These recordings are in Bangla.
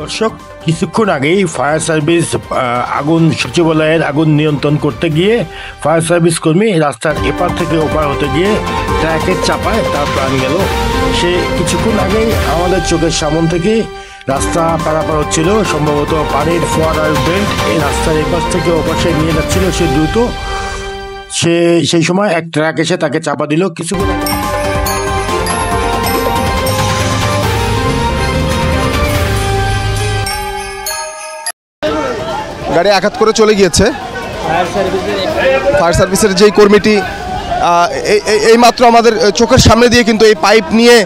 দর্শক, কিছুক্ষণ আগেই ফায়ার সার্ভিস আগুন সচিবালয়ের আগুন নিয়ন্ত্রণ করতে গিয়ে ফায়ার সার্ভিস কর্মী রাস্তার এপার থেকে ওপার হতে গিয়ে ট্রাকের চাপায় তার প্রাণ গেল। সে কিছুক্ষণ আগেই আমাদের চোখের সামনে থেকে রাস্তা পারাপার হচ্ছিল, সম্ভবত পানির ফোয়ারার বেল্ট এই রাস্তার এপাশ থেকে ওপাশে নিয়ে যাচ্ছিল সে দ্রুত। সেই সময় এক ট্রাক এসে তাকে চাপা দিল। কিছুক্ষণ গাড়ি আঘাত করে চলে গিয়েছে। ফায়ার সার্ভিসের যেই কর্মীটি এই মাত্র আমাদের চোখের সামনে দিয়ে কিন্তু এই পাইপ নিয়ে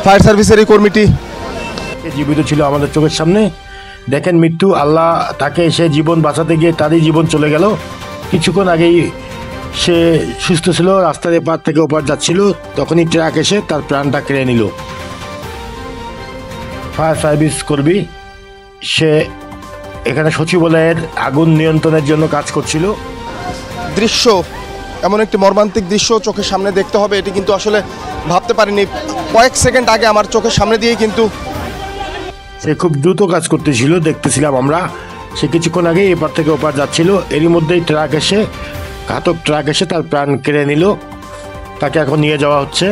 ফায়ার সার্ভিসের এই কর্মীটি জীবিত ছিল আমাদের চোখের সামনে। দেখেন মৃত্যু, আল্লাহ তাকে সে জীবন বাঁচাতে গিয়ে তারই জীবন চলে গেল। কিছুক্ষণ আগেই সে সুস্থ ছিল, রাস্তার এপার থেকে ওপার যাচ্ছিল, তখনই ট্রাক এসে তার প্রাণটা কেড়ে নিল। ফায়ার সার্ভিস কর্মী সে এখানে সচিবালয়ের আগুন নিয়ন্ত্রণের জন্য কাজ করছিল। দৃশ্য, এমন একটি মর্মান্তিক দৃশ্য চোখের সামনে দেখতে হবে, এটি কিন্তু আসলে ভাবতে পারিনি। কয়েক সেকেন্ড আগে আমার চোখের সামনে দিয়ে কিন্তু সে খুব দ্রুত কাজ করতেছিল, দেখতেছিলাম আমরা। সে কিছুক্ষণ আগে এপার থেকে ওপার যাচ্ছিল, এরই মধ্যেই ঘাতক ট্রাক এসে তার প্রাণ কেড়ে নিল। তাকে এখন নিয়ে যাওয়া হচ্ছে।